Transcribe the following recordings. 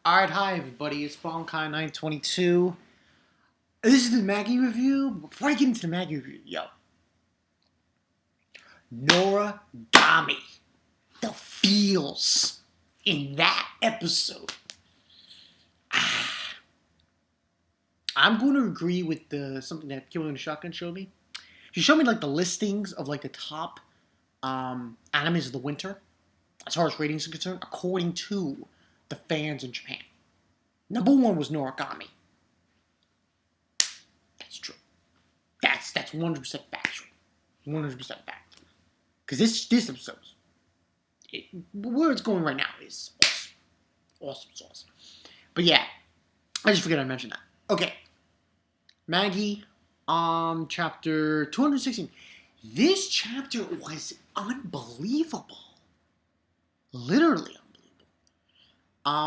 Alright, hi everybody, it's Bonkai922. This is the Magi review. Before I get into the Magi review, Noragami. The feels in that episode. I'm going to agree with something that Killing the Shotgun showed me. She showed me like the listings of like the top animes of the winter, as far as ratings are concerned, according to the fans in Japan. Number one was Noragami. That's true. That's 100% factual. 100% fact. Because this episode, where it's going right now is awesome. Awesome sauce. But yeah, I just forgot I mentioned that. Okay. Magi, chapter 216. This chapter was unbelievable. Literally unbelievable.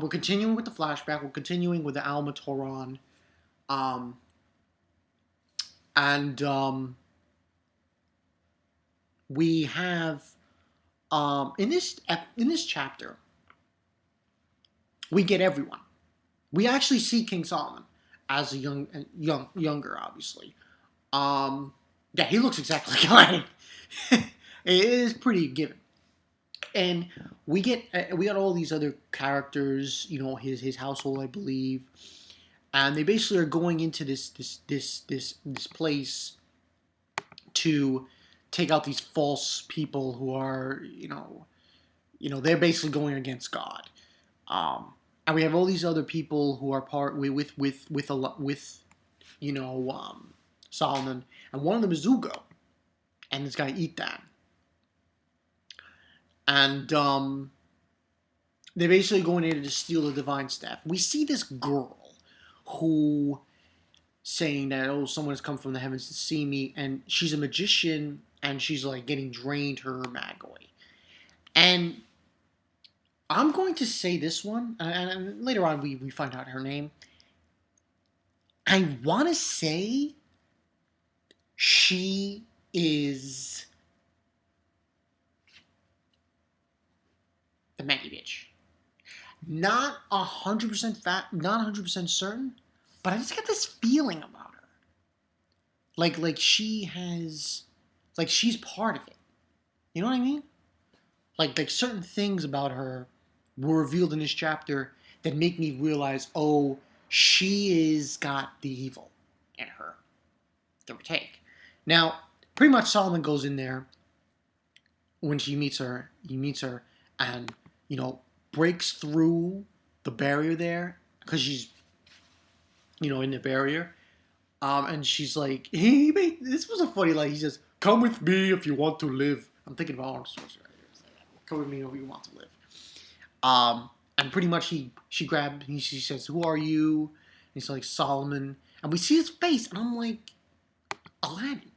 We're continuing with the flashback. We're continuing with the Alma Toron. We have in this chapter we get everyone. We actually see King Solomon as a younger, obviously. Yeah, he looks exactly like Aladdin. It is pretty given. And we got all these other characters, his household, I believe, and they basically are going into this place to take out these false people who are, they're basically going against God. And we have all these other people who are part with Solomon, and one of them is Ugo, and this guy Ethan, and they're basically going in to steal the divine staff. We see this girl who saying that, oh, someone has come from the heavens to see me, and she's a magician, and she's like getting drained her Magoi. And I'm going to say this one, and later on we find out her name. I want to say she is the Maggie bitch. Not 100% fat, not 100% certain, but I just get this feeling about her. Like she has, like she's part of it. You know what I mean? Like certain things about her were revealed in this chapter that make me realize, oh, she is got the evil in her. Give or take. Now, pretty much Solomon goes in there when he meets her, and, breaks through the barrier there, because she's, in the barrier. And she's like, this was a funny line. He says, come with me if you want to live. I'm thinking about Arnold Schwarzenegger. Come with me if you want to live. And pretty much she says, who are you? And he's like, Solomon. And we see his face, and I'm like, Aladdin.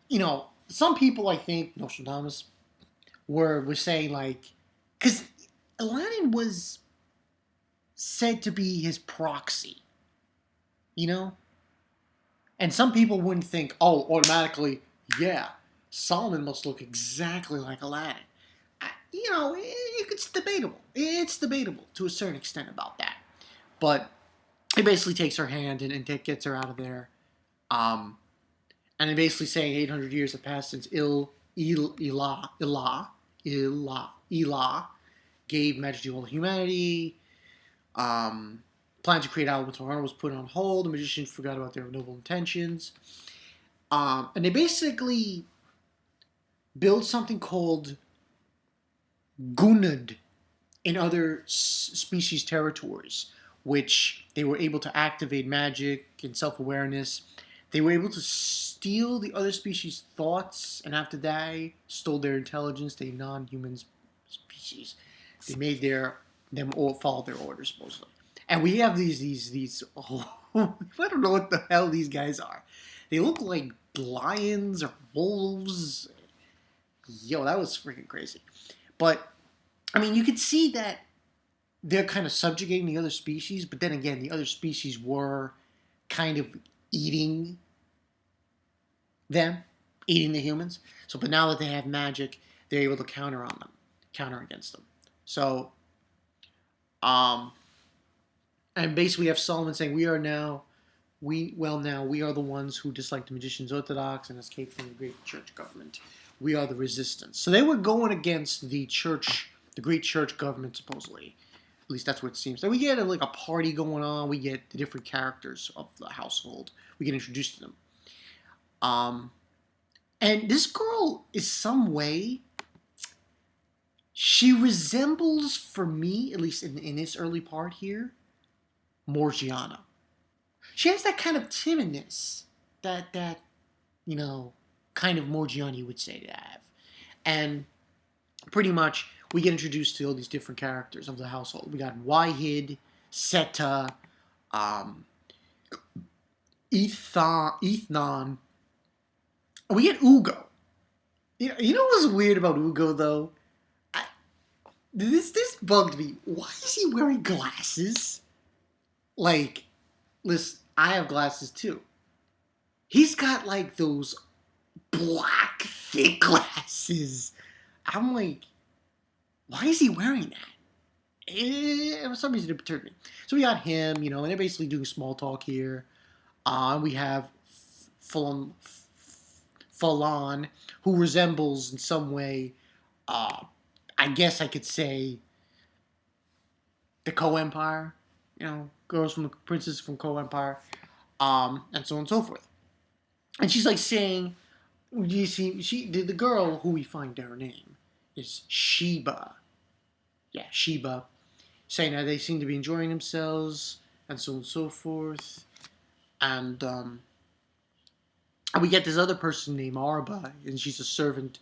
Yeah. Some people, I think, Nostradamus, were saying, like, because Aladdin was said to be his proxy, And some people wouldn't think, oh, automatically, yeah, Solomon must look exactly like Aladdin. It's debatable. It's debatable to a certain extent about that. But he basically takes her hand and gets her out of there. And they're basically saying 800 years have passed since Ilah gave magic to all humanity. Plan to create Alma Toronto was put on hold. The magicians forgot about their noble intentions. And they basically build something called Gunad in other species territories, which they were able to activate magic and self-awareness. They were able to steal the other species' thoughts, and after that, stole their intelligence. They non-human species. They made them all follow their orders, supposedly. And we have these oh, I don't know what the hell these guys are. They look like lions or wolves. Yo, that was freaking crazy. But, I mean, you could see that they're kind of subjugating the other species, but then again, the other species were kind of eating them, eating the humans. So, but now that they have magic, they're able to counter against them. So, Um, and basically, we have Solomon saying, "We are the ones who dislike the magicians orthodox and escape from the great church government. We are the resistance." So they were going against the church, the great church government, supposedly. At least that's what it seems. So we get like a party going on. We get the different characters of the household. We get introduced to them. Um, and this girl is some way. She resembles, for me, at least in this early part here, Morgiana. She has that kind of timidness that kind of Morgiana would say to have. And pretty much we get introduced to all these different characters of the household. We got Wahid, Seta, um, Ethnon. We get Ugo. You know what's weird about Ugo though? I, this bugged me. Why is he wearing glasses? Like, listen, I have glasses too. He's got like those black thick glasses. I'm like, why is he wearing that? For some reason it perturbed me. So we got him, and they're basically doing small talk here. We have Falan, who resembles in some way, I guess I could say, the Co-Empire. Girls from the princess from Co-Empire, and so on and so forth. And she's like saying, "You see, the girl who we find her name is Sheba. Yeah, Sheba, saying that they seem to be enjoying themselves, and so on and so forth." And we get this other person named Arba, and she's a servant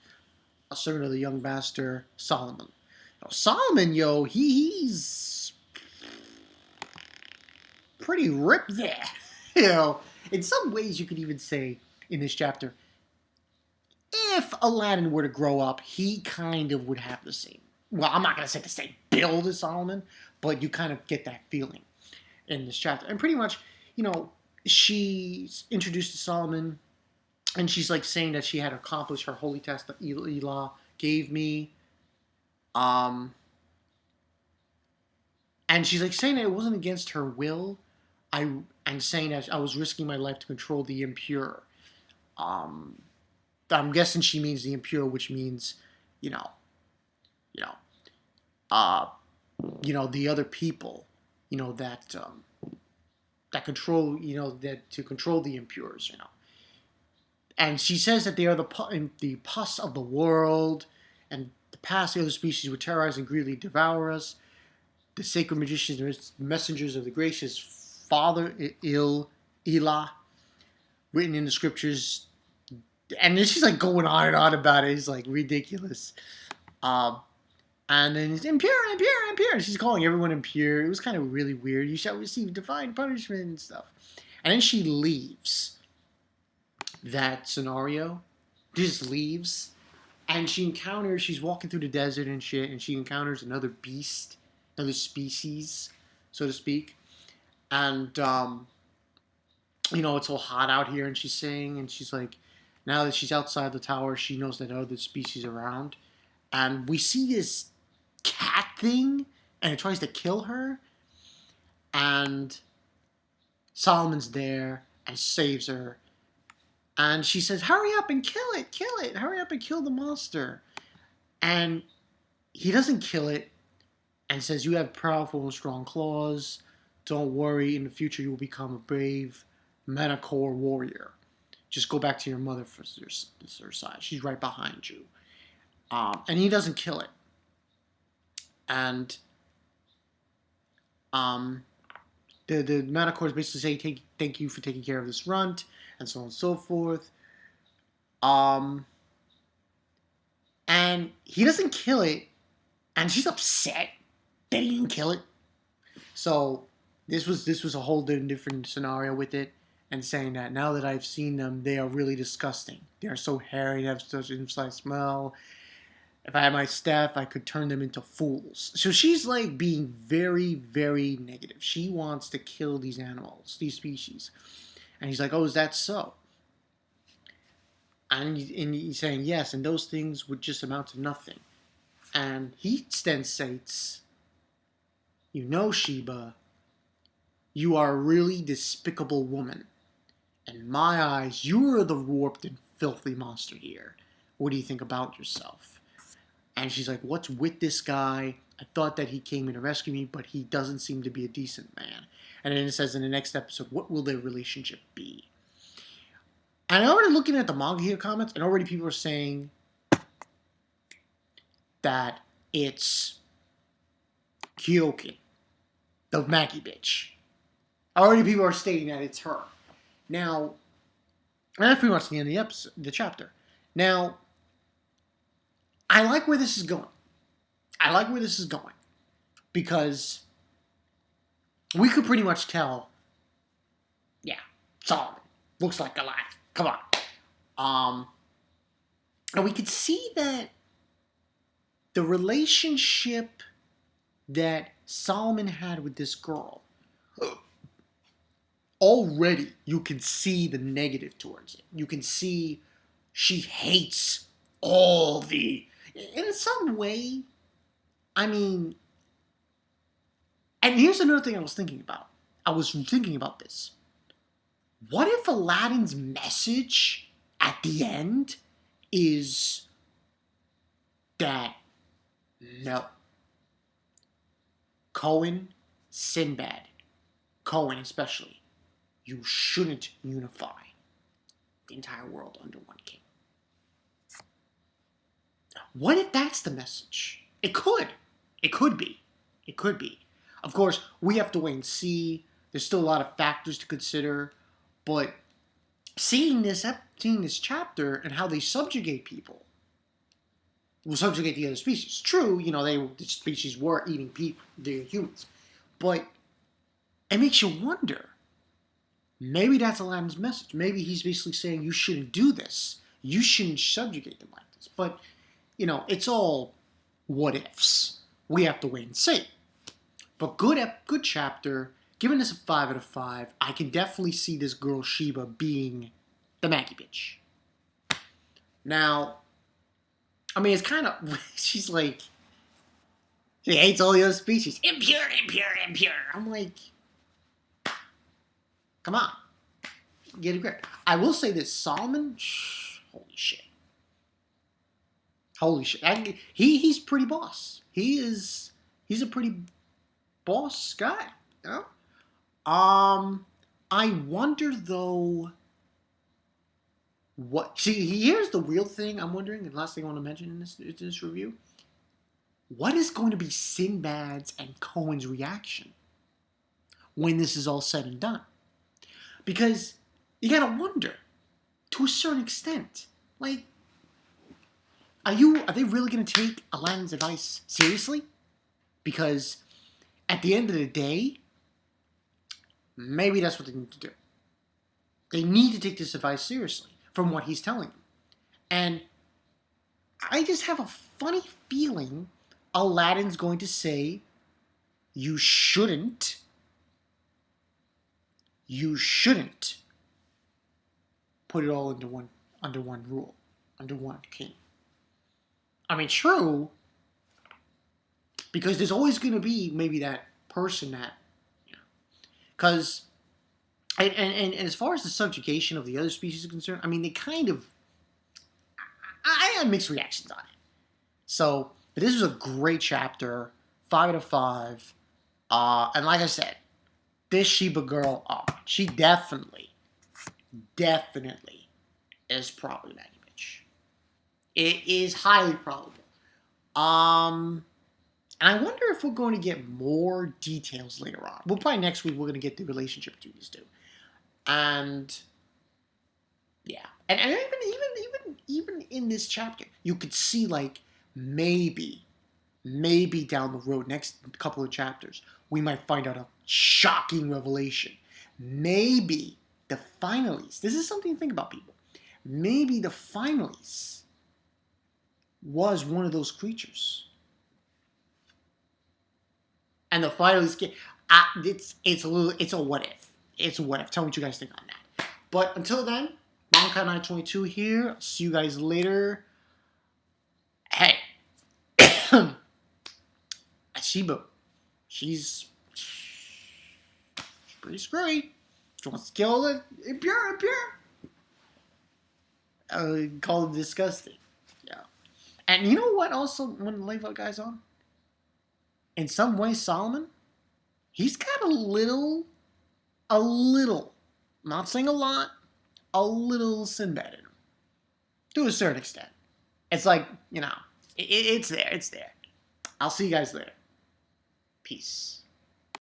of the young master Solomon. Now, Solomon, he's pretty ripped there. In some ways, you could even say in this chapter, if Aladdin were to grow up, he kind of would have the same. Well, I'm not going to say the same build as Solomon, but you kind of get that feeling in this chapter. And pretty much, she's introduced to Solomon, and she's like saying that she had accomplished her holy task that Elah gave me. And she's like saying that it wasn't against her will. And saying that I was risking my life to control the impure. I'm guessing she means the impure, which means, you know, you know, uh, the other people, that control, that to control the impures. And she says that they are the pus of the world, and the past the other species would terrorize and greedily devour us. The sacred magicians are messengers of the gracious Father Elah, written in the scriptures. And then she's like going on and on about it. It's like ridiculous. And then it's impure, impure, impure. And she's calling everyone impure. It was kind of really weird. You shall receive divine punishment and stuff. And then she leaves that scenario. Just leaves. And she's walking through the desert and shit, and she encounters another beast, another species, so to speak. And, it's all hot out here, and she's like, now that she's outside the tower, she knows that other species are around. And we see this cat thing, and it tries to kill her. And Solomon's there and saves her. And she says, hurry up and kill it, hurry up and kill the monster. And he doesn't kill it and says, you have powerful and strong claws. Don't worry, in the future you will become a brave Manticore warrior. Just go back to your mother for her side. She's right behind you. And he doesn't kill it. And the Manticores basically say, thank you for taking care of this runt, and so on and so forth. And he doesn't kill it, and she's upset that he didn't kill it. So this was a whole different scenario with it, and saying that now that I've seen them, they are really disgusting. They are so hairy, they have such an inside smell. If I had my staff, I could turn them into fools. So she's like being very, very negative. She wants to kill these animals, these species. And he's like, oh, is that so? And he's saying, yes, and those things would just amount to nothing. And he then states, You know, Sheba, you are a really despicable woman. In my eyes, you are the warped and filthy monster here. What do you think about yourself? And she's like, what's with this guy? I thought that he came in to rescue me, but he doesn't seem to be a decent man. And then it says in the next episode, what will their relationship be? And I'm already looking at the manga here comments, and already people are saying that it's Kyokin, the Magi bitch. Already people are stating that it's her. Now, and that's pretty much the end of the episode, the chapter. Now, I like where this is going. I like where this is going. Because we could pretty much tell, yeah, Soloman looks like a lot. Come on. And we could see that the relationship that Soloman had with this girl, already you can see the negative towards it. You can see she hates all the... In some way, I mean... And here's another thing I was thinking about. I was thinking about this. What if Aladdin's message at the end is that no, Cohen, Sinbad, Cohen especially, you shouldn't unify the entire world under one king? What if that's the message? It could. It could be. It could be. Of course, we have to wait and see. There's still a lot of factors to consider. But seeing this chapter and how they subjugate people, will subjugate the other species. True, the species were eating people, the humans. But it makes you wonder. Maybe that's Aladdin's message. Maybe he's basically saying you shouldn't do this. You shouldn't subjugate them like this. But, it's all what ifs. We have to wait and see. But good chapter. Giving this a 5 out of 5. I can definitely see this girl Sheba being the Magi bitch. Now, I mean, it's kind of... She's like... She hates all the other species. Impure, impure, impure. I'm like... Come on. Get a grip. I will say this. Soloman... Holy shit. Holy shit. He's pretty boss. He's a pretty boss guy. I wonder though what... See, here's the real thing I'm wondering, and the last thing I want to mention in this review. What is going to be Sinbad's and Cohen's reaction when this is all said and done? Because you gotta wonder, to a certain extent, like, are they really gonna take Aladdin's advice seriously? Because at the end of the day, maybe that's what they need to do. They need to take this advice seriously from what he's telling them. And I just have a funny feeling Aladdin's going to say, you shouldn't put it all under one rule, under one king. I mean, true, because there's always going to be maybe that person that, because, and as far as the subjugation of the other species is concerned, I mean, they kind of, I had mixed reactions on it. So, but this was a great chapter, 5 out of 5, and like I said, this Sheba girl, she definitely is probably Magi bitch. It is highly probable. And I wonder if we're going to get more details later on. Well, probably next week we're going to get the relationship between these two. And yeah, and even in this chapter, you could see like maybe down the road, next couple of chapters, we might find out a shocking revelation. Maybe the finalists. This is something to think about, people. Maybe the finalists was one of those creatures. And the finalists get... it's a what if. It's a what if. Tell me what you guys think on that. But until then, Monkai922 here. I'll see you guys later. Hey. Sheba. she's pretty screwy. She wants to kill the impure. Call it disgusting. Yeah. And you know what? Also, when the Levi guy's on, in some ways, Solomon, he's got a little. I'm not saying a lot. A little Sinbad in him, to a certain extent. It's like, it's there. It's there. I'll see you guys later. Peace.